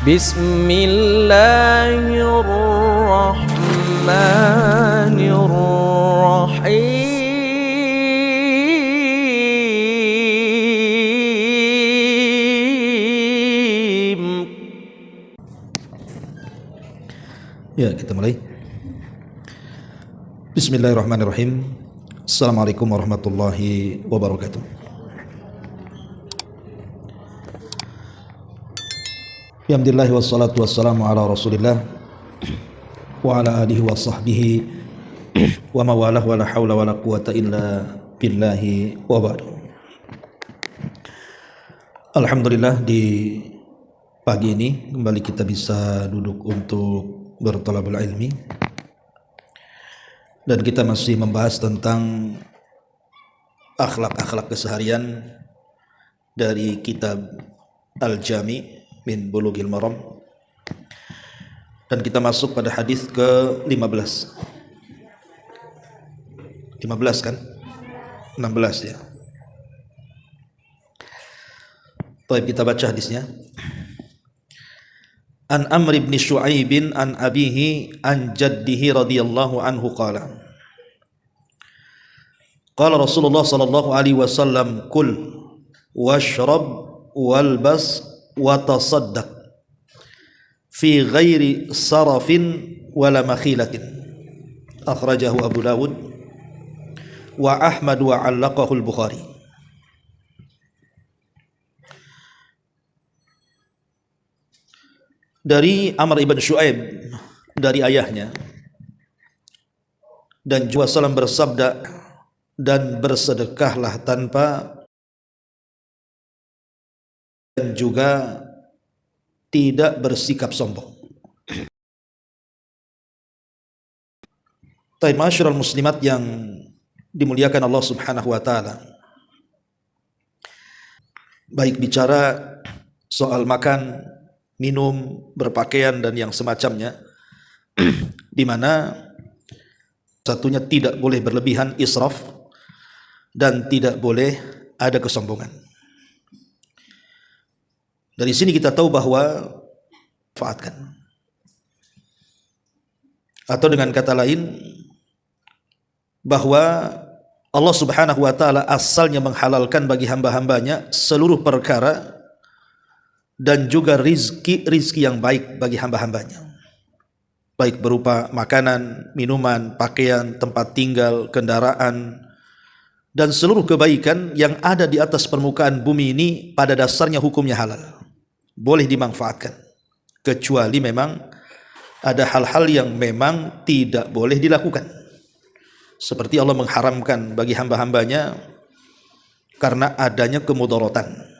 Bismillahirrahmanirrahim. Ya, kita mulai. Bismillahirrahmanirrahim. Assalamualaikum warahmatullahi wabarakatuh. Alhamdulillah wassalatu wassalamu ala Rasulillah wa ala alihi wa sahbihi wa mawalah wa la hawla wa la quwata illa billahi wa ba'du. Alhamdulillah, di pagi ini kembali kita bisa duduk untuk berthalabul ilmi, dan kita masih membahas tentang akhlak-akhlak keseharian dari kitab Al-Jami' min Bulughil Maram, dan kita masuk pada hadis ke-15. 15 kan? 16 ya. Baik, kita baca hadisnya. An Amr ibn Shu'aib an abihi an jaddihi radhiyallahu anhu qala qala Rasulullah sallallahu alaihi wasallam kul washrab walbas wa tasaddaq fi ghairi sarafin wala makhilatin. Akhrajahu Abu Dawud wa Ahmad wa 'allaqahu al-Bukhari. Dari Amr ibn Shu'aib, dari ayahnya, dan juga salam bersabda, dan bersedekahlah tanpa, dan juga tidak bersikap sombong. Taib masyarul muslimat yang dimuliakan Allah subhanahu wa ta'ala, baik bicara soal makan, minum, berpakaian, dan yang semacamnya, di mana satunya tidak boleh berlebihan, israf, dan tidak boleh ada kesombongan. Dari sini kita tahu bahwa manfaatkan, atau dengan kata lain, bahwa Allah subhanahu wa ta'ala asalnya menghalalkan bagi hamba-hambanya seluruh perkara dan juga rizki yang baik bagi hamba-hambanya, baik berupa makanan, minuman, pakaian, tempat tinggal, kendaraan, dan seluruh kebaikan yang ada di atas permukaan bumi ini pada dasarnya hukumnya halal, boleh dimanfaatkan, kecuali memang ada hal-hal yang memang tidak boleh dilakukan, seperti Allah mengharamkan bagi hamba-hambanya karena adanya kemudaratan,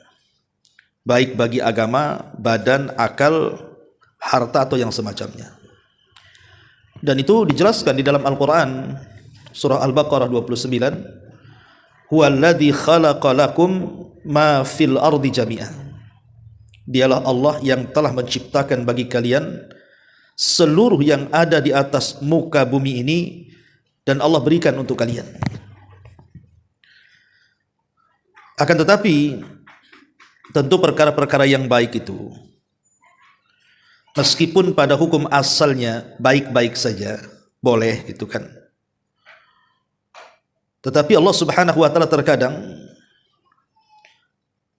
baik bagi agama, badan, akal, harta, atau yang semacamnya. Dan itu dijelaskan di dalam Al-Quran, surah Al-Baqarah 29, huwallazi khalaqa lakum ma fil ardi jami'an. Dialah Allah yang telah menciptakan bagi kalian seluruh yang ada di atas muka bumi ini, dan Allah berikan untuk kalian. Akan tetapi tentu perkara-perkara yang baik itu, meskipun pada hukum asalnya baik-baik saja, boleh gitu kan, tetapi Allah subhanahu wa ta'ala terkadang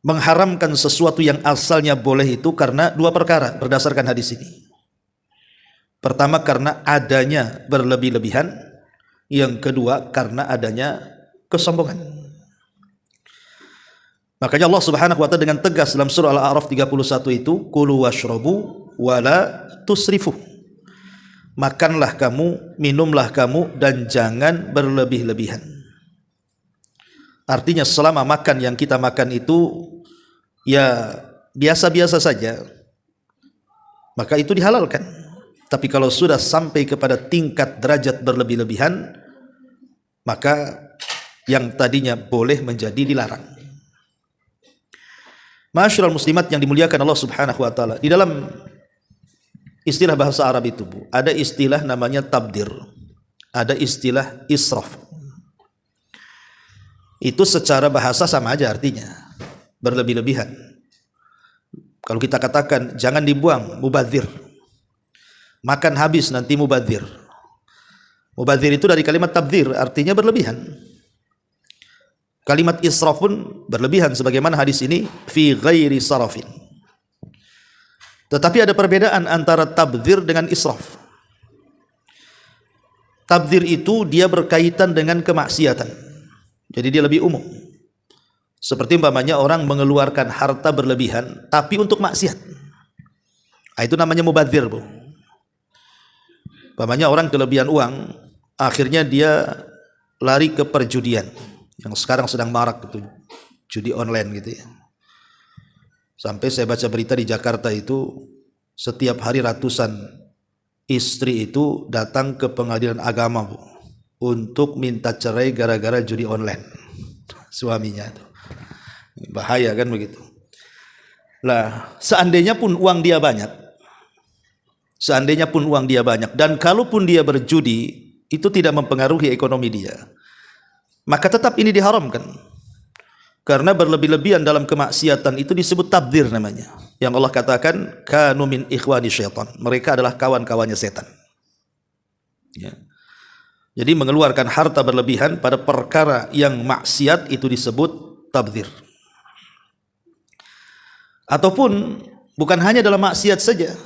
mengharamkan sesuatu yang asalnya boleh itu karena dua perkara berdasarkan hadis ini. Pertama, karena adanya berlebih-lebihan. Yang kedua, karena adanya kesombongan. Makanya Allah subhanahu wa ta'ala dengan tegas dalam surah Al-A'raf 31 itu, kulu washrabu wala tusrifu. Makanlah kamu, minumlah kamu, dan jangan berlebih-lebihan. Artinya selama makan yang kita makan itu ya biasa-biasa saja, maka itu dihalalkan. Tapi kalau sudah sampai kepada tingkat derajat berlebih-lebihan, maka yang tadinya boleh menjadi dilarang. Masyarul muslimat yang dimuliakan Allah subhanahu wa ta'ala, di dalam istilah bahasa Arab itu, ada istilah namanya tabdir, ada istilah israf. Itu secara bahasa sama aja artinya, berlebih-lebihan. Kalau kita katakan jangan dibuang, mubadzir. Makan habis nanti mubadzir. Mubadzir itu dari kalimat tabdzir, artinya berlebihan. Kalimat israf pun berlebihan sebagaimana hadis ini fi ghairi sarafin. Tetapi ada perbedaan antara tabdzir dengan israf. Tabdzir itu dia berkaitan dengan kemaksiatan. Jadi dia lebih umum. Seperti umpamanya orang mengeluarkan harta berlebihan tapi untuk maksiat. Nah, itu namanya mubadzir, Bu. Umpamanya orang kelebihan uang, akhirnya dia lari ke perjudian yang sekarang sedang marak itu, judi online gitu ya. Sampai saya baca berita di Jakarta itu setiap hari ratusan istri itu datang ke pengadilan agama, Bu, untuk minta cerai gara-gara judi online suaminya itu. Bahaya kan begitu. Lah, seandainya pun uang dia banyak, dan kalaupun dia berjudi itu tidak mempengaruhi ekonomi dia, maka tetap ini diharamkan. Karena berlebih-lebihan dalam kemaksiatan itu disebut tabdzir namanya. Yang Allah katakan kanu min ikhwani syaitan. Mereka adalah kawan-kawannya setan. Ya. Jadi mengeluarkan harta berlebihan pada perkara yang maksiat itu disebut tabdzir. Ataupun bukan hanya dalam maksiat saja.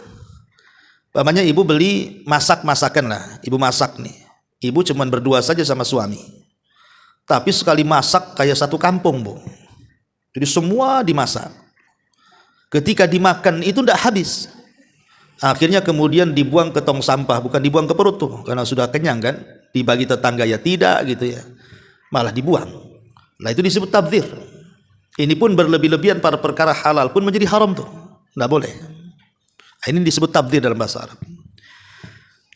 Umpamanya ibu beli masak-masakan lah. Ibu masak nih. Ibu cuma berdua saja sama suami. Tapi sekali masak kayak satu kampung, Bu. Jadi semua dimasak. Ketika dimakan itu tidak habis. Akhirnya kemudian dibuang ke tong sampah, bukan dibuang ke perut tuh, karena sudah kenyang kan. Dibagi tetangga ya tidak gitu ya. Malah dibuang. Nah itu disebut tabdzir. Ini pun berlebih-lebihan pada perkara halal pun menjadi haram tuh. Tidak boleh. Ini disebut tabdzir dalam bahasa Arab.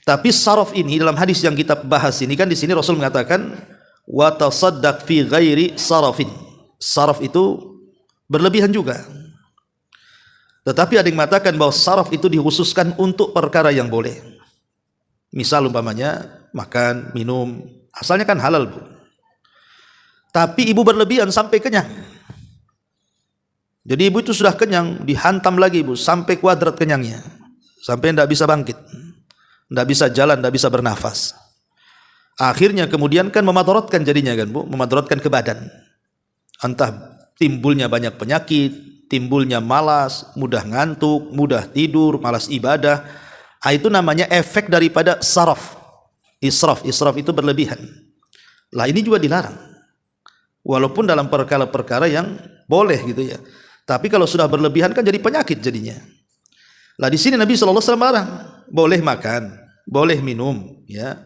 Tapi saraf ini dalam hadis yang kita bahas ini kan di sini Rasul mengatakan wa tasaddaq fi ghairi sarafin. Saraf itu berlebihan juga. Tetapi ada yang mengatakan bahwa saraf itu dikhususkan untuk perkara yang boleh. Misal umpamanya makan, minum, asalnya kan halal, Bu. Tapi ibu berlebihan sampai kenyang. Jadi ibu itu sudah kenyang, dihantam lagi, Bu, sampai kuadrat kenyangnya. Sampai tidak bisa bangkit. Tidak bisa jalan, tidak bisa bernafas. Akhirnya kemudian kan memadaratkan jadinya kan, Bu, memadaratkan ke badan. Entah timbulnya banyak penyakit, timbulnya malas, mudah ngantuk, mudah tidur, malas ibadah. Itu namanya efek daripada saraf. Israf itu berlebihan. Lah ini juga dilarang. Walaupun dalam perkara-perkara yang boleh gitu ya. Tapi kalau sudah berlebihan kan jadi penyakit jadinya. Lah di sini Nabi sallallahu alaihi wasallam larang, boleh makan, boleh minum, ya.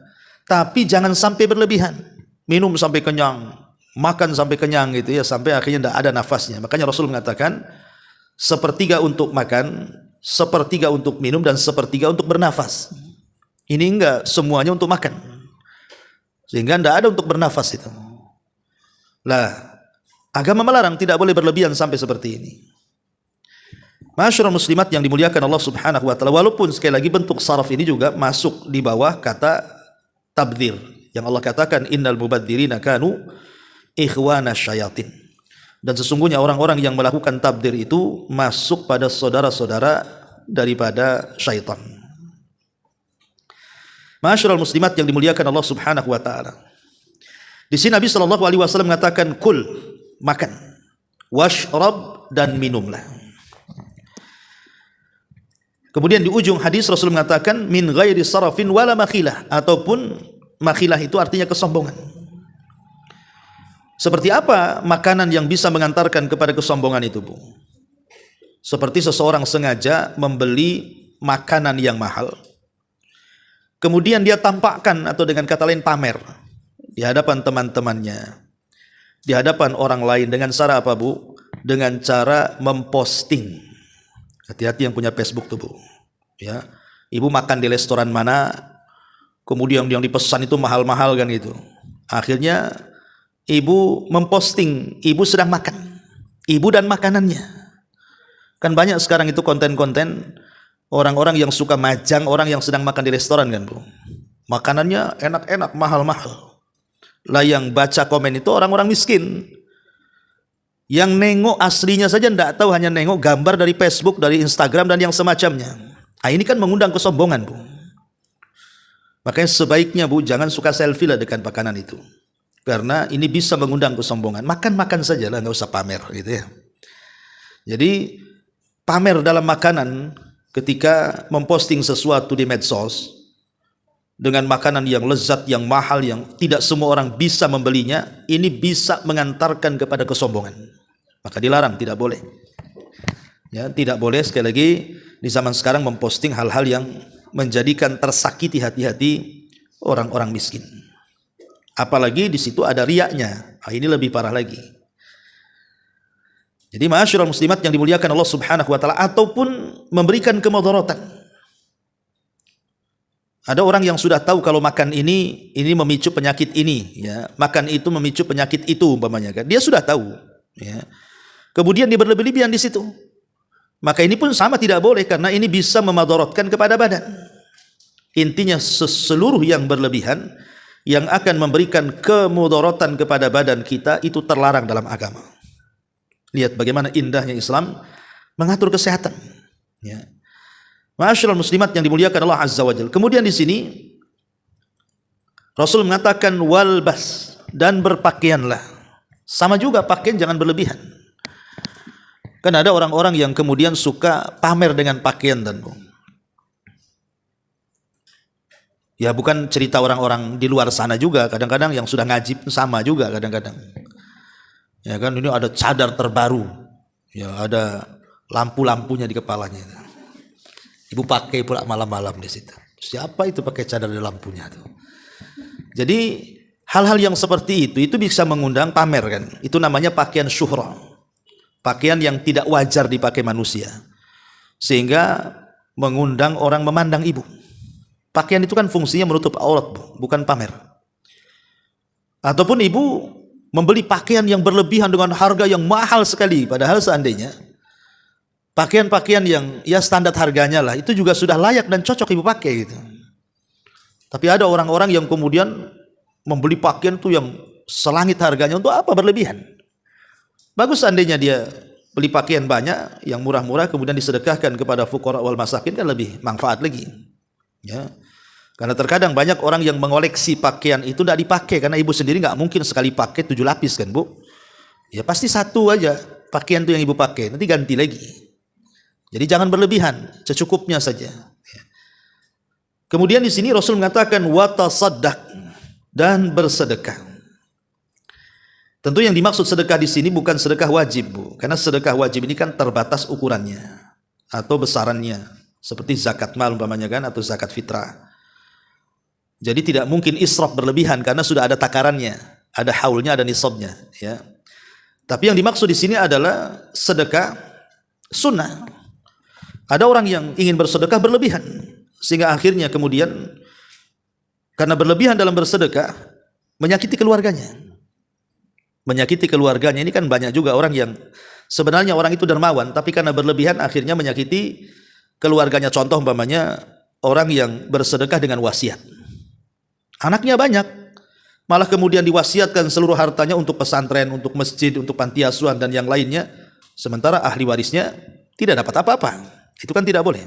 Tapi jangan sampai berlebihan. Minum sampai kenyang, makan sampai kenyang gitu ya, sampai akhirnya tidak ada nafasnya. Makanya Rasul mengatakan sepertiga untuk makan, sepertiga untuk minum, dan sepertiga untuk bernafas. Ini enggak semuanya untuk makan, sehingga tidak ada untuk bernafas itu. Lah, agama melarang tidak boleh berlebihan sampai seperti ini. Masyarul muslimat yang dimuliakan Allah Subhanahu wa taala, walaupun sekali lagi bentuk saraf ini juga masuk di bawah kata tabdzir. Yang Allah katakan innal mubadzirina kanu ikhwana syayatin. Dan sesungguhnya orang-orang yang melakukan tabdzir itu masuk pada saudara-saudara daripada syaitan. Masyarul muslimat yang dimuliakan Allah Subhanahu wa taala. Di sini Nabi sallallahu alaihi wasallam mengatakan kul, makan, washrab, dan minumlah. Kemudian di ujung hadis Rasul mengatakan min ghairi sarafin wala makhilah, ataupun makhilah itu artinya kesombongan. Seperti apa makanan yang bisa mengantarkan kepada kesombongan itu, Bu? Seperti seseorang sengaja membeli makanan yang mahal, kemudian dia tampakkan, atau dengan kata lain pamer di hadapan teman-temannya, di hadapan orang lain, dengan cara apa, Bu? Dengan cara memposting. Hati-hati yang punya Facebook tuh, Bu. Ya, ibu makan di restoran mana, kemudian yang dipesan itu mahal-mahal kan gitu. Akhirnya ibu memposting, ibu sedang makan, ibu dan makanannya. Kan banyak sekarang itu konten-konten orang-orang yang suka majang orang yang sedang makan di restoran kan, Bu. Makanannya enak-enak, mahal-mahal. Lah yang baca komen itu orang-orang miskin. Yang nengok aslinya saja tidak tahu, hanya nengok gambar dari Facebook, dari Instagram dan yang semacamnya. Nah, ini kan mengundang kesombongan, Bu. Makanya sebaiknya, Bu, jangan suka selfie lah dengan makanan itu. Karena ini bisa mengundang kesombongan. Makan-makan saja lah, nggak usah pamer gitu ya. Jadi pamer dalam makanan ketika memposting sesuatu di medsos dengan makanan yang lezat, yang mahal, yang tidak semua orang bisa membelinya, ini bisa mengantarkan kepada kesombongan. Maka dilarang, tidak boleh. Ya, tidak boleh sekali lagi di zaman sekarang memposting hal-hal yang menjadikan tersakiti hati-hati orang-orang miskin. Apalagi di situ ada riyaknya. Nah, ini lebih parah lagi. Jadi ma'asyiral muslimat yang dimuliakan Allah Subhanahu wa taala, ataupun memberikan kemudaratan. Ada orang yang sudah tahu kalau makan ini memicu penyakit ini, ya. Makan itu memicu penyakit itu umpamanya kan. Dia sudah tahu, ya. Kemudian dia berlebih-lebihan di situ. Maka ini pun sama, tidak boleh, karena ini bisa memadaratkan kepada badan. Intinya seluruh yang berlebihan yang akan memberikan kemudaratan kepada badan kita itu terlarang dalam agama. Lihat bagaimana indahnya Islam mengatur kesehatan. Ya. Ma'asyiral muslimat yang dimuliakan Allah Azza wa Jalla. Kemudian di sini Rasul mengatakan walbas, dan berpakaianlah. Sama juga pakaian jangan berlebihan. Kan ada orang-orang yang kemudian suka pamer dengan pakaian dan ya bukan cerita orang-orang di luar sana juga, kadang-kadang yang sudah ngaji sama juga kadang-kadang. Ya kan, ini ada cadar terbaru, ya ada lampu-lampunya di kepalanya. Ibu pakai pula malam-malam di situ. Siapa itu pakai cadar di lampunya tuh? Jadi hal-hal yang seperti itu bisa mengundang pamer kan. Itu namanya pakaian syuhrah. Pakaian yang tidak wajar dipakai manusia. Sehingga mengundang orang memandang ibu. Pakaian itu kan fungsinya menutup aurat, bukan pamer. Ataupun ibu membeli pakaian yang berlebihan dengan harga yang mahal sekali, padahal seandainya pakaian-pakaian yang ya standar harganya lah, itu juga sudah layak dan cocok ibu pakai gitu. Tapi ada orang-orang yang kemudian membeli pakaian tuh yang selangit harganya, untuk apa berlebihan? Bagus seandainya dia beli pakaian banyak yang murah-murah kemudian disedekahkan kepada fuqara wal masakin, kan lebih manfaat lagi. Ya. Karena terkadang banyak orang yang mengoleksi pakaian itu tidak dipakai, karena ibu sendiri nggak mungkin sekali pakai 7 lapis kan, Bu. Ya pasti satu aja pakaian itu yang ibu pakai, nanti ganti lagi. Jadi jangan berlebihan, secukupnya saja. Kemudian di sini Rasul mengatakan watasaddaq, dan bersedekah. Tentu yang dimaksud sedekah di sini bukan sedekah wajib, Bu, karena sedekah wajib ini kan terbatas ukurannya atau besarannya, seperti zakat mal umpamanya kan, atau zakat fitrah. Jadi tidak mungkin israf berlebihan karena sudah ada takarannya, ada haulnya, ada nisabnya, ya. Tapi yang dimaksud di sini adalah sedekah sunnah. Ada orang yang ingin bersedekah berlebihan, sehingga akhirnya kemudian karena berlebihan dalam bersedekah menyakiti keluarganya. Menyakiti keluarganya ini kan banyak juga orang yang sebenarnya orang itu dermawan, tapi karena berlebihan akhirnya menyakiti keluarganya. Contoh umpamanya orang yang bersedekah dengan wasiat. Anaknya banyak, malah kemudian diwasiatkan seluruh hartanya untuk pesantren, untuk masjid, untuk panti asuhan dan yang lainnya, sementara ahli warisnya tidak dapat apa-apa. Itu kan tidak boleh.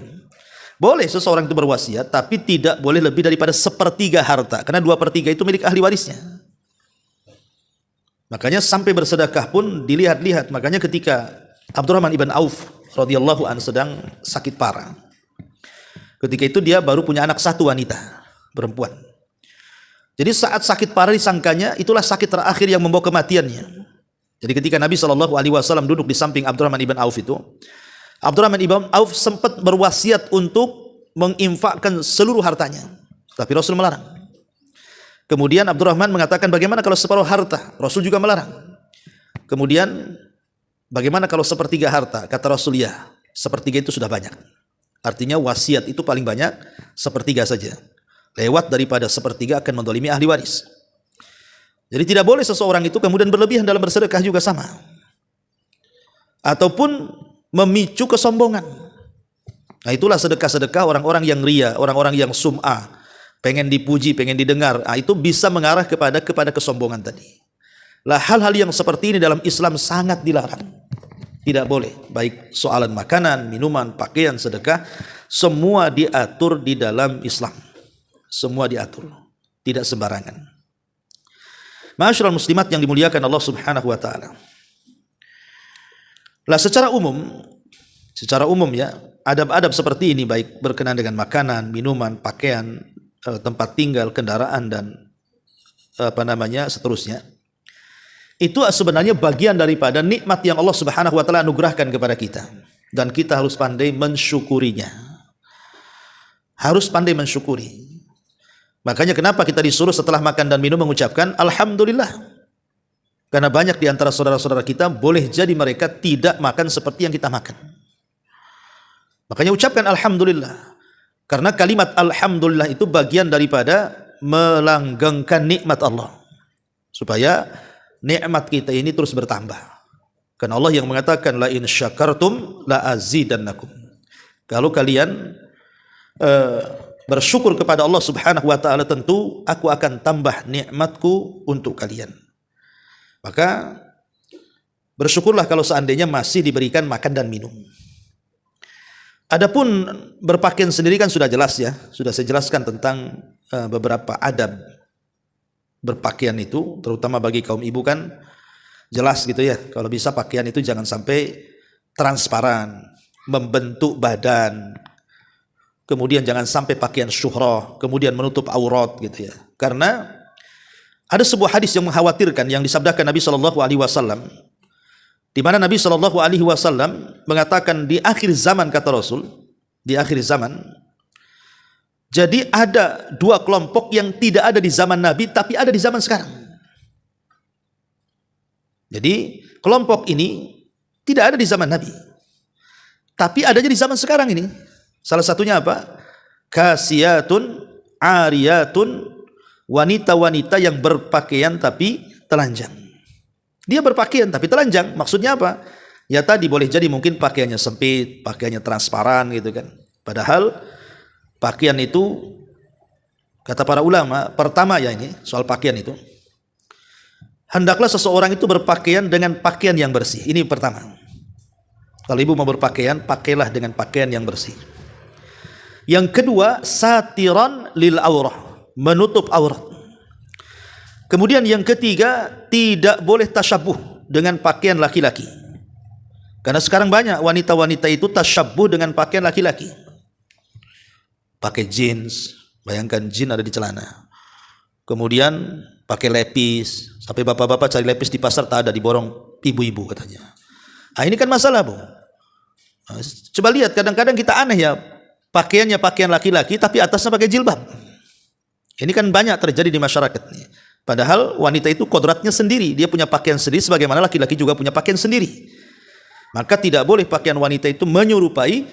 Boleh seseorang itu berwasiat, tapi tidak boleh lebih daripada 1/3 harta, karena 2/3 itu milik ahli warisnya. Makanya sampai bersedekah pun dilihat-lihat. Makanya ketika Abdurrahman ibn Auf radhiyallahu anhu sedang sakit parah, ketika itu dia baru punya anak satu, wanita, perempuan. Jadi saat sakit parah disangkanya itulah sakit terakhir yang membawa kematiannya. Jadi ketika Nabi SAW duduk di samping Abdurrahman ibn Auf itu, Abdurrahman ibn Auf sempat berwasiat untuk menginfakkan seluruh hartanya, tapi Rasul melarang. Kemudian Abdurrahman mengatakan, bagaimana kalau separuh harta? Rasul juga melarang. Kemudian bagaimana kalau 1/3 harta? Kata Rasul, ya 1/3 itu sudah banyak. Artinya wasiat itu paling banyak 1/3 saja. Lewat daripada 1/3 akan mendolimi ahli waris. Jadi tidak boleh seseorang itu kemudian berlebihan dalam bersedekah, juga sama. Ataupun memicu kesombongan. Nah itulah sedekah-sedekah orang-orang yang ria, orang-orang yang sum'ah, pengen dipuji, pengen didengar. Nah, itu bisa mengarah kepada kesombongan tadi. Lah hal-hal yang seperti ini dalam Islam sangat dilarang. Tidak boleh, baik soalan makanan, minuman, pakaian, sedekah, semua diatur di dalam Islam. Semua diatur, tidak sembarangan. Ma'asyiral muslimat yang dimuliakan Allah Subhanahu wa taala. Lah secara umum ya, adab-adab seperti ini baik berkenaan dengan makanan, minuman, pakaian, tempat tinggal, kendaraan dan seterusnya. Itu sebenarnya bagian daripada nikmat yang Allah Subhanahu wa taala anugerahkan kepada kita, dan kita harus pandai mensyukurinya. Harus pandai mensyukuri. Makanya kenapa kita disuruh setelah makan dan minum mengucapkan alhamdulillah. Karena banyak di antara saudara-saudara kita boleh jadi mereka tidak makan seperti yang kita makan. Makanya ucapkan alhamdulillah. Karena kalimat alhamdulillah itu bagian daripada melanggengkan nikmat Allah, supaya nikmat kita ini terus bertambah. Karena Allah yang mengatakan la in syakartum la azidannakum. Kalau kalian bersyukur kepada Allah Subhanahu wa taala, tentu aku akan tambah nikmatku untuk kalian. Maka bersyukurlah kalau seandainya masih diberikan makan dan minum. Adapun berpakaian sendiri kan sudah jelas ya, sudah saya jelaskan tentang beberapa adab berpakaian itu, terutama bagi kaum ibu kan jelas gitu ya. Kalau bisa pakaian itu jangan sampai transparan, membentuk badan. Kemudian jangan sampai pakaian syuhrah, kemudian menutup aurat gitu ya. Karena ada sebuah hadis yang mengkhawatirkan yang disabdakan Nabi Shallallahu Alaihi Wasallam, di mana Nabi Shallallahu Alaihi Wasallam mengatakan di akhir zaman, kata Rasul, di akhir zaman, jadi ada dua kelompok yang tidak ada di zaman Nabi tapi ada di zaman sekarang. Jadi kelompok ini tidak ada di zaman Nabi tapi adanya di zaman sekarang ini. Salah satunya apa? Kasiyatun, ariyatun, wanita-wanita yang berpakaian tapi telanjang. Dia berpakaian tapi telanjang, maksudnya apa? Ya tadi boleh jadi mungkin pakaiannya sempit, pakaiannya transparan gitu kan. Padahal pakaian itu, kata para ulama, pertama ya ini soal pakaian itu, hendaklah seseorang itu berpakaian dengan pakaian yang bersih. Ini pertama. Kalau ibu mau berpakaian, pakailah dengan pakaian yang bersih. Yang kedua, satiran lil aurah, menutup aurat. Kemudian yang ketiga, tidak boleh tasyabuh dengan pakaian laki-laki. Karena sekarang banyak wanita-wanita itu tasyabuh dengan pakaian laki-laki. Pakai jeans, bayangkan jeans ada di celana. Kemudian pakai lepis, sampai bapak-bapak cari lepis di pasar tak ada, diborong ibu-ibu katanya. Ah ini kan masalah, Bu. Nah, coba lihat, kadang-kadang kita aneh ya, pakaiannya pakaian laki-laki tapi atasnya pakai jilbab. Ini kan banyak terjadi di masyarakat nih. Padahal wanita itu kodratnya sendiri, dia punya pakaian sendiri sebagaimana laki-laki juga punya pakaian sendiri. Maka tidak boleh pakaian wanita itu menyerupai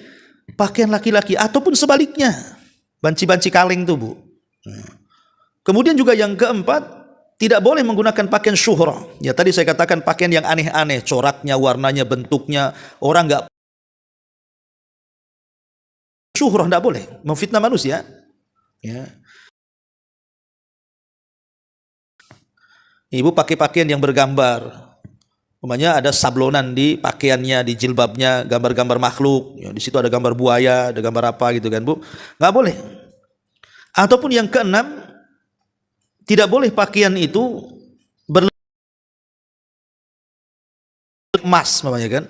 pakaian laki-laki ataupun sebaliknya. Banci-banci kaleng tuh, Bu. Kemudian juga yang keempat, tidak boleh menggunakan pakaian syuhrah. Ya tadi saya katakan pakaian yang aneh-aneh, coraknya, warnanya, bentuknya, orang enggak syuhrah, tidak boleh, memfitnah manusia. Ya. Ibu pakai pakaian yang bergambar, umpamanya ada sablonan di pakaiannya, di jilbabnya, gambar-gambar makhluk. Ya, di situ ada gambar buaya, ada gambar apa gitu kan, Bu? Nggak boleh. Ataupun yang keenam, tidak boleh pakaian itu emas, umpamanya kan?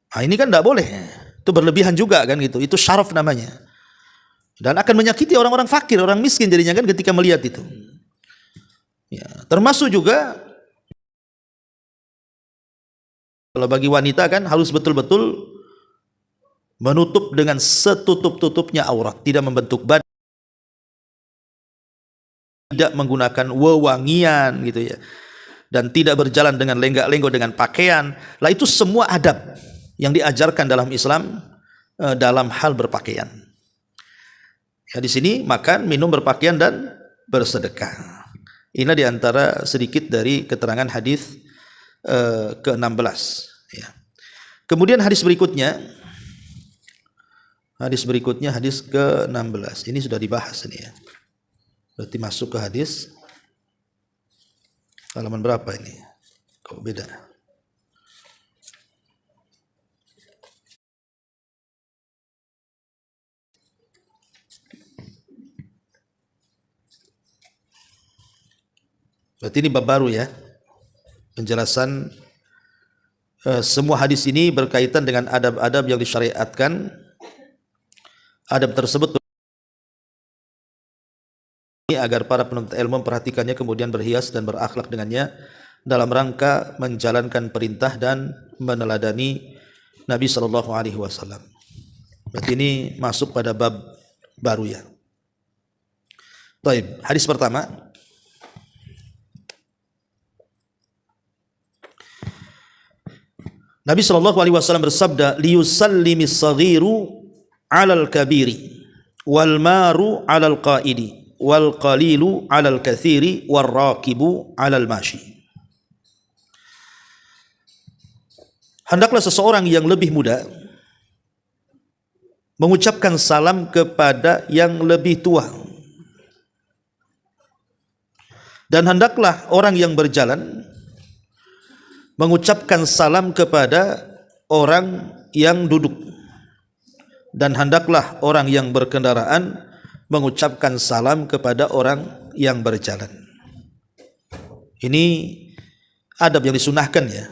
Nah, ini kan tidak boleh. Itu berlebihan juga kan gitu. Itu syaraf namanya. Dan akan menyakiti orang-orang fakir, orang miskin jadinya kan ketika melihat itu. Ya, termasuk juga kalau bagi wanita kan harus betul-betul menutup dengan setutup-tutupnya aurat, tidak membentuk badan, tidak menggunakan wewangian gitu ya. Dan tidak berjalan dengan lenggak-lenggok dengan pakaian. Lah itu semua adab yang diajarkan dalam Islam dalam hal berpakaian. Ya di sini makan, minum, berpakaian dan bersedekah. Ini diantara sedikit dari keterangan hadis ke-16. Ya. Kemudian hadis berikutnya hadis ke-16. Ini sudah dibahas ini ya. Berarti masuk ke hadis Halaman berapa ini? Kok beda? Berarti ini bab baru ya. Penjelasan semua hadis ini berkaitan dengan adab-adab yang disyariatkan. Adab tersebut agar para penuntut ilmu memperhatikannya kemudian berhias dan berakhlak dengannya dalam rangka menjalankan perintah dan meneladani Nabi sallallahu alaihi wasallam. Berarti ini masuk pada bab baru ya. Baik, hadis pertama. Nabi sallallahu alaihi wasallam bersabda, "Liyusallimis saghiru 'alal kabiri wal maru 'alal qaidi wal qalilu 'alal katsiri war raqibu 'alal mashi." Hendaklah seseorang yang lebih muda mengucapkan salam kepada yang lebih tua, dan hendaklah orang yang berjalan mengucapkan salam kepada orang yang duduk, dan hendaklah orang yang berkendaraan mengucapkan salam kepada orang yang berjalan. Ini adab yang disunahkan ya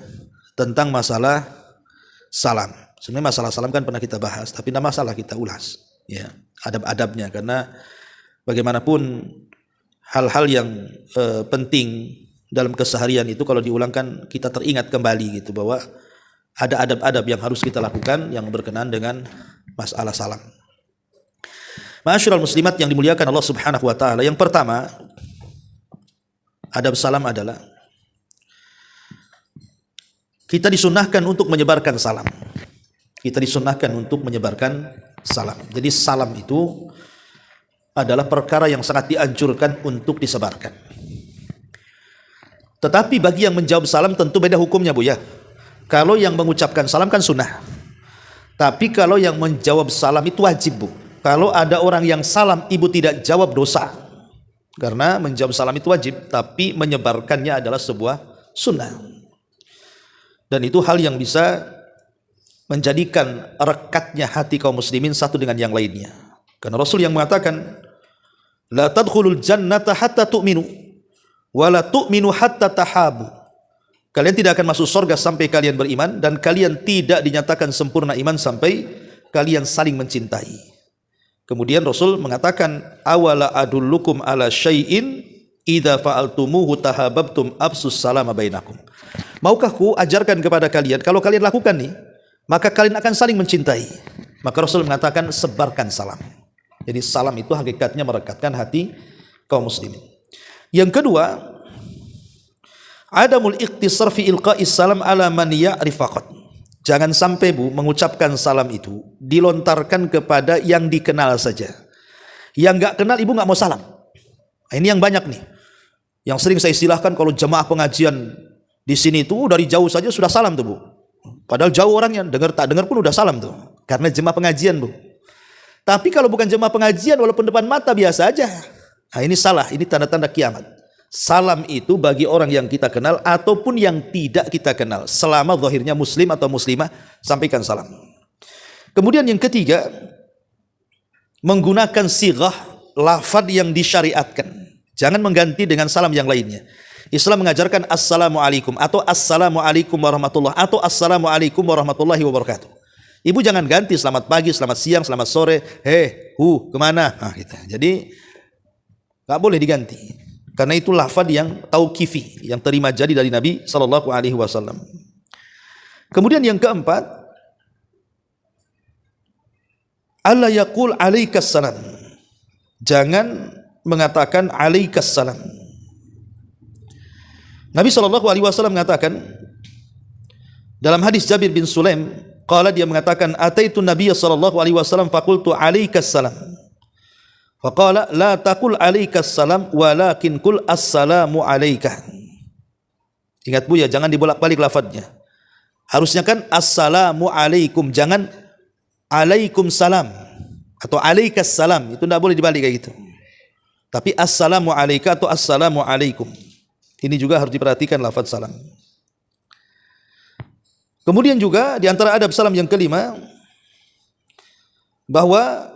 tentang masalah salam. Sebenarnya masalah salam kan pernah kita bahas, tapi tidak masalah kita ulas ya adab-adabnya, karena bagaimanapun hal-hal yang penting dalam keseharian itu kalau diulangkan kita teringat kembali gitu bahwa ada adab-adab yang harus kita lakukan yang berkenaan dengan masalah salam. Ma'asyiral muslimat yang dimuliakan Allah Subhanahu wa taala, yang pertama adab salam adalah kita disunahkan untuk menyebarkan salam. Kita disunahkan untuk menyebarkan salam. Jadi salam itu adalah perkara yang sangat dianjurkan untuk disebarkan. Tetapi bagi yang menjawab salam tentu beda hukumnya Bu ya. Kalau yang mengucapkan salam kan sunnah. Tapi kalau yang menjawab salam itu wajib Bu. Kalau ada orang yang salam ibu tidak jawab dosa. Karena menjawab salam itu wajib, tapi menyebarkannya adalah sebuah sunnah. Dan itu hal yang bisa menjadikan rekatnya hati kaum muslimin satu dengan yang lainnya. Karena Rasul yang mengatakan, la tadkhulul jannata hatta tu'minu wala tu'minu hatta tahabu. Kalian tidak akan masuk surga sampai kalian beriman, dan kalian tidak dinyatakan sempurna iman sampai kalian saling mencintai. Kemudian Rasul mengatakan, awala adullukum ala syai'in idza fa'altumuhu tahabbtum absus salama bainakum. Maukah ku ajarkan kepada kalian, kalau kalian lakukan nih, maka kalian akan saling mencintai. Maka Rasul mengatakan sebarkan salam. Jadi salam itu hakikatnya merekatkan hati kaum muslimin. Yang kedua, adamul iqtisar fi ilqa'is salam ala man ya'rif faqat. Jangan sampai Bu mengucapkan salam itu dilontarkan kepada yang dikenal saja. Yang enggak kenal ibu enggak mau salam. Nah, ini yang banyak nih. Yang sering saya istilahkan kalau jemaah pengajian di sini itu dari jauh saja sudah salam tuh Bu. Padahal jauh orangnya, dengar tak dengar pun udah salam tuh. Karena jemaah pengajian Bu. Tapi kalau bukan jemaah pengajian walaupun depan mata biasa aja. Nah ini salah, ini tanda-tanda kiamat. Salam itu bagi orang yang kita kenal ataupun yang tidak kita kenal. Selama zahirnya muslim atau muslimah, sampaikan salam. Kemudian yang ketiga, menggunakan sighah lafaz yang disyariatkan. Jangan mengganti dengan salam yang lainnya. Islam mengajarkan assalamualaikum atau assalamualaikum warahmatullahi atau assalamualaikum warahmatullahi wabarakatuh. Ibu jangan ganti selamat pagi, selamat siang, selamat sore, kemana? Nah, gitu. Jadi nggak boleh diganti. Karena itu lafaz yang tauqifi, yang terima jadi dari Nabi sallallahu alaihi wasallam. Kemudian yang keempat, alla yaqul alaikas salam. Jangan mengatakan alaikas salam. Nabi sallallahu alaihi wasallam mengatakan dalam hadis Jabir bin Sulaim, dia mengatakan ataitu Nabiy sallallahu alaihi wasallam faqultu alaikas salam. Faqala la taqul alaikas salam walakin qul assalamu alayka. Ingat Bu ya, jangan dibolak-balik lafadznya. Harusnya kan assalamu alaikum, jangan alaikum salam atau alaikas salam. Itu tidak boleh dibalik kayak gitu. Tapi assalamu alayka atau assalamu alaikum. Ini juga harus diperhatikan lafaz salam. Kemudian juga di antara adab salam yang kelima, bahwa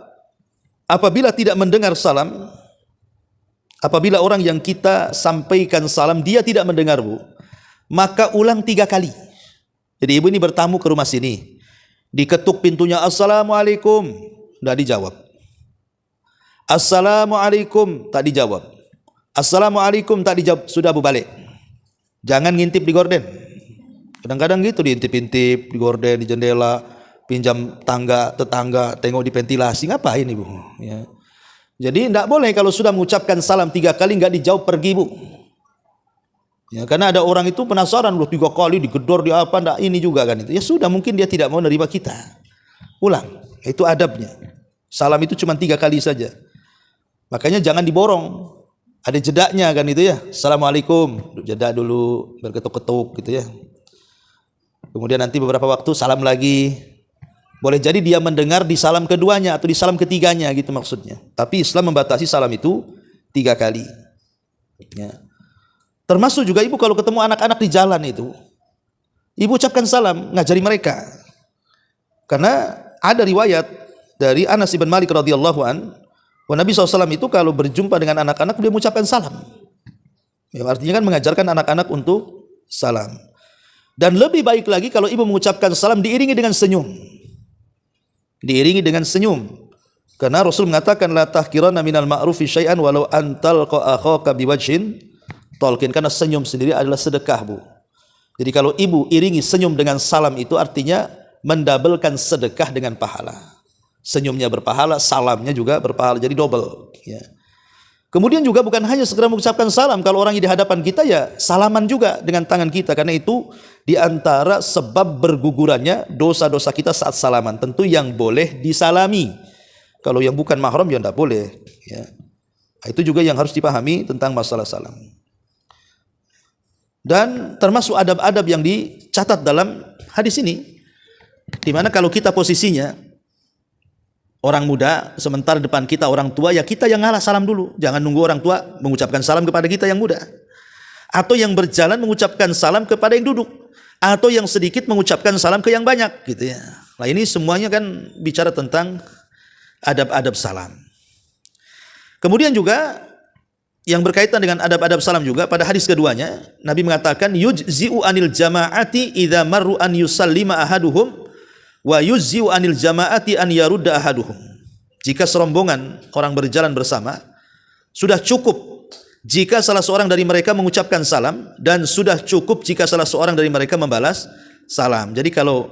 apabila tidak mendengar salam, apabila orang yang kita sampaikan salam dia tidak mendengar, Bu, maka ulang 3 kali. Jadi ibu ini bertamu ke rumah sini, diketuk pintunya, assalamualaikum, tidak dijawab. Assalamualaikum, tak dijawab. Assalamualaikum, tak dijawab, sudah Bu balik. Jangan ngintip di gorden. Kadang-kadang gitu, diintip-intip di gorden, di jendela, pinjam tetangga, tengok di ventilasi, ngapain ibu? Ya. Jadi tidak boleh kalau sudah mengucapkan salam 3 kali nggak dijawab, pergi Bu. Ya, karena ada orang itu penasaran, loh 3 kali digedor di apa, ndak ini juga kan itu. Ya sudah, mungkin dia tidak mau nerima kita. Ulang, itu adabnya. Salam itu cuma 3 kali saja. Makanya jangan diborong. Ada jedanya kan itu ya. Assalamualaikum, jeda dulu, berketuk-ketuk gitu ya. Kemudian nanti beberapa waktu salam lagi. Boleh jadi dia mendengar di salam keduanya atau di salam ketiganya gitu maksudnya. Tapi Islam membatasi salam itu 3 kali. Ya. Termasuk juga ibu kalau ketemu anak-anak di jalan itu, ibu ucapkan salam, ngajari mereka. Karena ada riwayat dari Anas bin Malik radhiyallahu an, Nabi SAW itu kalau berjumpa dengan anak-anak dia mengucapkan salam. Ya, artinya kan mengajarkan anak-anak untuk salam. Dan lebih baik lagi kalau ibu mengucapkan salam diiringi dengan senyum. Diiringi dengan senyum. Karena Rasul mengatakan la tahqiranna minal ma'rufi syai'an walau antal akhaka biwajhin talqin, karena senyum sendiri adalah sedekah, Bu. Jadi kalau ibu iringi senyum dengan salam itu artinya mendabelkan sedekah dengan pahala. Senyumnya berpahala, salamnya juga berpahala, jadi double ya. Kemudian juga bukan hanya segera mengucapkan salam, kalau orang di hadapan kita ya salaman juga dengan tangan kita, karena itu di antara sebab bergugurannya dosa-dosa kita saat salaman. Tentu yang boleh disalami. Kalau yang bukan mahram ya tidak boleh ya. Itu juga yang harus dipahami tentang masalah salam. Dan termasuk adab-adab yang dicatat dalam hadis ini, di mana kalau kita posisinya orang muda, sementara depan kita orang tua, ya kita yang ngalah salam dulu. Jangan nunggu orang tua mengucapkan salam kepada kita yang muda. Atau yang berjalan mengucapkan salam kepada yang duduk. Atau yang sedikit mengucapkan salam ke yang banyak gitu ya. Nah ini semuanya kan bicara tentang adab-adab salam. Kemudian juga yang berkaitan dengan adab-adab salam juga pada hadis keduanya, Nabi mengatakan yujzi'u anil jama'ati idza marru an yusallima ahaduhum wa yujzi'u anil jama'ati an yarudda ahaduhum. Jika serombongan orang berjalan bersama, sudah cukup jika salah seorang dari mereka mengucapkan salam, dan sudah cukup jika salah seorang dari mereka membalas salam. Jadi kalau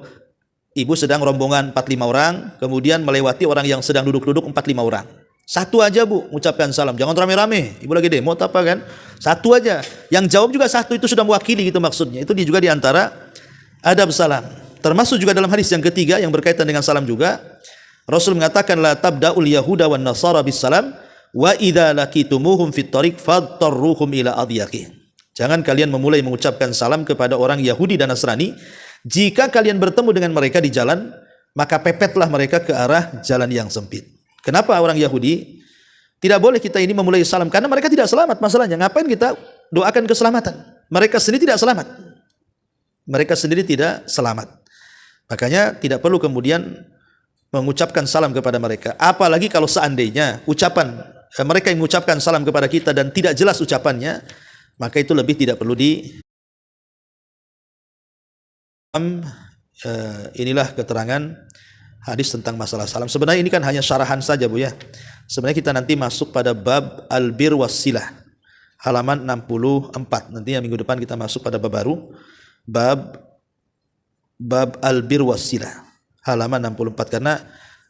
ibu sedang rombongan 4-5 orang, kemudian melewati orang yang sedang duduk-duduk 4-5 orang. Satu aja Bu mengucapkan salam, jangan rame-rame. Ibu lagi demo apa kan? Satu aja. Yang jawab juga satu, itu sudah mewakili gitu maksudnya. Itu juga di antara adab salam. Termasuk juga dalam hadis yang ketiga yang berkaitan dengan salam juga, Rasul mengatakan la tabda'ul yahuda wan nasara bis salam wa idza laqitumuhum fit thariq fadtarruhum ila adyaqi. Jangan kalian memulai mengucapkan salam kepada orang Yahudi dan Nasrani. Jika kalian bertemu dengan mereka di jalan, maka pepetlah mereka ke arah jalan yang sempit. Kenapa orang Yahudi tidak boleh kita ini memulai salam? Karena mereka tidak selamat masalahnya. Ngapain kita doakan keselamatan? Mereka sendiri tidak selamat. Mereka sendiri tidak selamat. Makanya tidak perlu kemudian mengucapkan salam kepada mereka. Apalagi kalau seandainya ucapan mereka yang mengucapkan salam kepada kita dan tidak jelas ucapannya, maka itu lebih tidak perlu di. Inilah keterangan hadis tentang masalah salam. Sebenarnya ini kan hanya syarahan saja Bu ya. Sebenarnya kita nanti masuk pada bab albir wassilah, halaman 64. Nanti yang minggu depan kita masuk pada bab baru, bab albir wassilah, halaman 64. Karena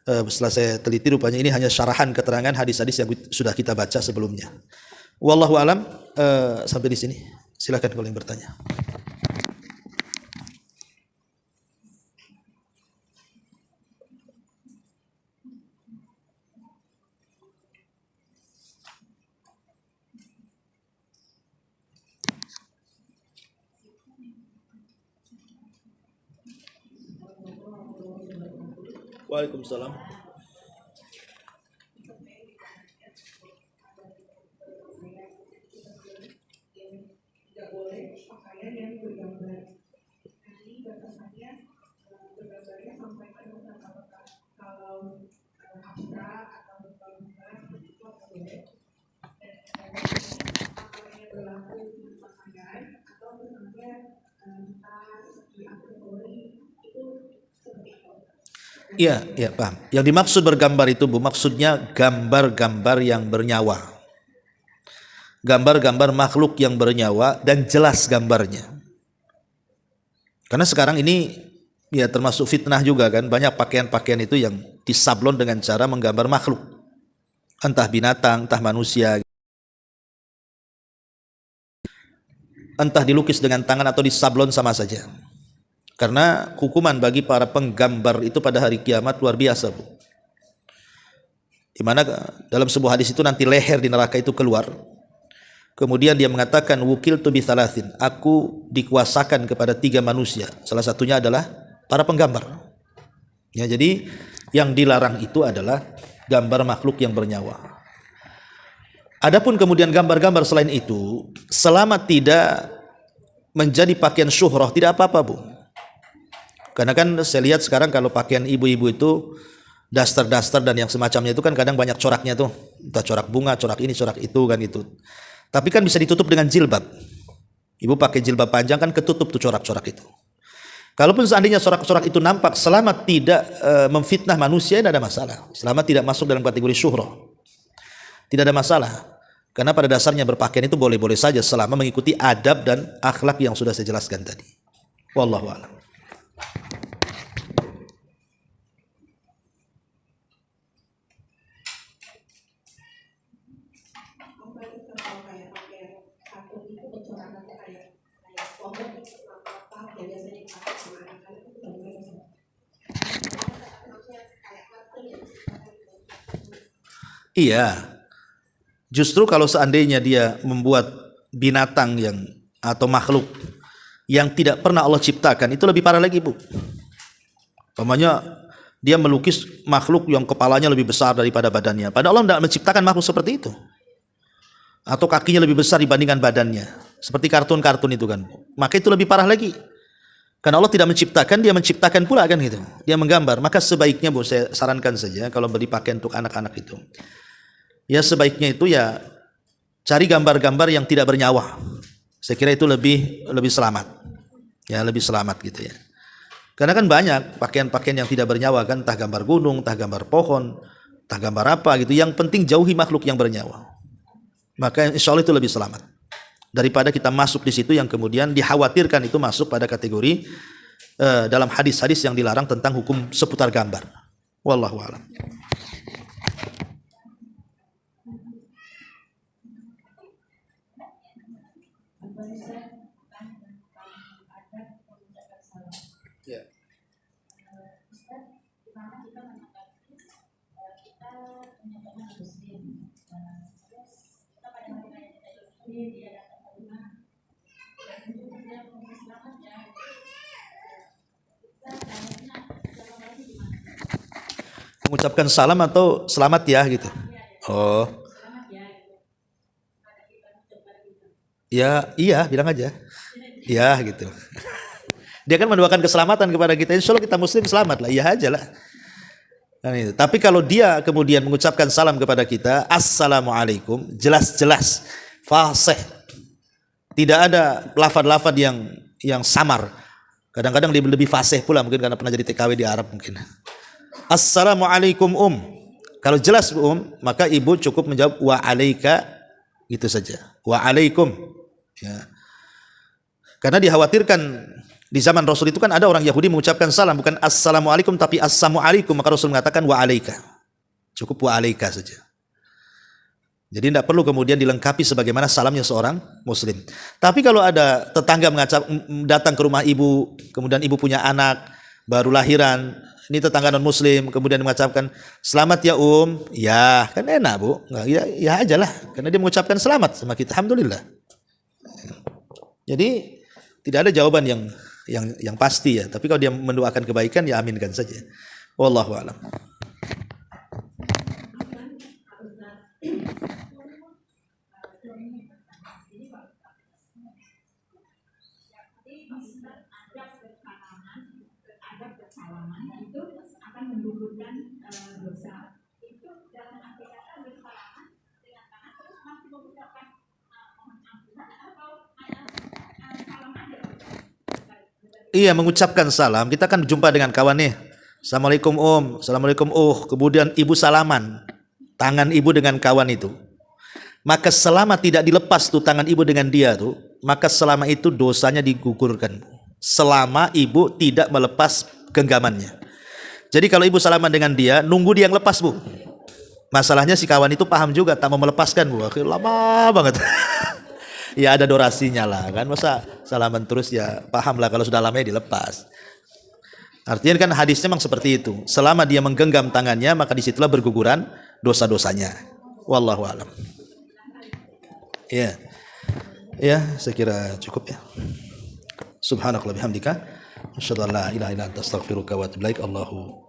setelah saya teliti rupanya ini hanya syarahan keterangan hadis-hadis yang sudah kita baca sebelumnya. Wallahu alam, sampai di sini. Silakan kalau yang bertanya. Waalaikumsalam. Iya, iya paham. Yang dimaksud bergambar itu Bu, maksudnya gambar-gambar yang bernyawa. Gambar-gambar makhluk yang bernyawa dan jelas gambarnya. Karena sekarang ini ya termasuk fitnah juga kan, banyak pakaian-pakaian itu yang disablon dengan cara menggambar makhluk. Entah binatang, entah manusia. Entah dilukis dengan tangan atau disablon sama saja. Karena hukuman bagi para penggambar itu pada hari kiamat luar biasa Bu. Di mana dalam sebuah hadis itu nanti leher di neraka itu keluar. Kemudian dia mengatakan wukiltu bi thalathin, aku dikuasakan kepada 3 manusia. Salah satunya adalah para penggambar. Ya, jadi yang dilarang itu adalah gambar makhluk yang bernyawa. Adapun kemudian gambar-gambar selain itu, selama tidak menjadi pakaian syuhrah tidak apa-apa Bu. Karena kan saya lihat sekarang kalau pakaian ibu-ibu itu daster-daster dan yang semacamnya itu kan kadang banyak coraknya tuh. Entah corak bunga, corak ini, corak itu kan itu. Tapi kan bisa ditutup dengan jilbab. Ibu pakai jilbab panjang kan ketutup tuh corak-corak itu. Kalaupun seandainya corak-corak itu nampak selama tidak memfitnah manusia tidak ada masalah. Selama tidak masuk dalam kategori syuhrah. Tidak ada masalah. Karena pada dasarnya berpakaian itu boleh-boleh saja selama mengikuti adab dan akhlak yang sudah saya jelaskan tadi. Wallahu a'lam. Iya, justru kalau seandainya dia membuat binatang yang atau makhluk yang tidak pernah Allah ciptakan itu lebih parah lagi Bu. Umpamanya dia melukis makhluk yang kepalanya lebih besar daripada badannya. Padahal Allah tidak menciptakan makhluk seperti itu. Atau kakinya lebih besar dibandingkan badannya. Seperti kartun-kartun itu kan. Maka itu lebih parah lagi. Karena Allah tidak menciptakan, dia menciptakan pula kan gitu. Dia menggambar. Maka sebaiknya Bu, saya sarankan saja kalau beli pakaian untuk anak-anak itu. Ya sebaiknya itu ya cari gambar-gambar yang tidak bernyawa. Saya kira itu lebih selamat. Ya lebih selamat gitu ya. Karena kan banyak pakaian-pakaian yang tidak bernyawa kan, entah gambar gunung, entah gambar pohon, entah gambar apa gitu. Yang penting jauhi makhluk yang bernyawa. Maka insya Allah itu lebih selamat. Daripada kita masuk di situ yang kemudian dikhawatirkan itu masuk pada kategori dalam hadis-hadis yang dilarang tentang hukum seputar gambar. Wallahu a'lam. Ya. Mengucapkan salam atau selamat ya gitu. Oh. Ya, iya, bilang aja. Ya gitu. Dia kan mendoakan keselamatan kepada kita. Insya Allah kita muslim selamat lah. Iya aja lah. Nah, itu. Tapi kalau dia kemudian mengucapkan salam kepada kita, assalamualaikum, jelas-jelas, fasih. Tidak ada lafad-lafad yang samar. Kadang-kadang lebih fasih pula mungkin karena pernah jadi TKW di Arab mungkin. Assalamualaikum Kalau jelas maka ibu cukup menjawab wa alaika gitu saja. Wa alaikum. Ya. Karena dikhawatirkan di zaman Rasul itu kan ada orang Yahudi mengucapkan salam bukan assalamualaikum tapi assalamualaikum, maka Rasul mengatakan wa alaika. Cukup wa alaika saja. Jadi tidak perlu kemudian dilengkapi sebagaimana salamnya seorang muslim. Tapi kalau ada tetangga datang ke rumah ibu, kemudian ibu punya anak baru lahiran, ini tetangga non muslim, kemudian mengucapkan selamat ya ya kan enak Bu, ya aja lah, karena dia mengucapkan selamat sama kita, alhamdulillah. Jadi tidak ada jawaban yang pasti ya, tapi kalau dia mendoakan kebaikan ya aminkan saja. Wallahu a'lam. Iya, mengucapkan salam. Kita kan jumpa dengan kawan nih. Assalamualaikum Om, Assalamualaikum kemudian ibu salaman. Tangan ibu dengan kawan itu. Maka selama tidak dilepas tuh tangan ibu dengan dia tuh, maka selama itu dosanya digugurkan. Selama ibu tidak melepas genggamannya. Jadi kalau ibu salaman dengan dia, nunggu dia yang lepas, Bu. Masalahnya si kawan itu paham juga, tak mau melepaskan, Bu. Akhirnya lama banget. Ya ada durasinya lah kan, masa salaman terus, ya paham lah kalau sudah lama ya dilepas. Artinya kan hadisnya memang seperti itu. Selama dia menggenggam tangannya, maka disitulah berguguran dosa-dosanya. Wallahu a'lam. Ya, ya saya kira cukup ya. Subhanakallahumma bihamdika, asyhadu an la ilaha illa anta astaghfiruka wa atubu ilaik. Allahu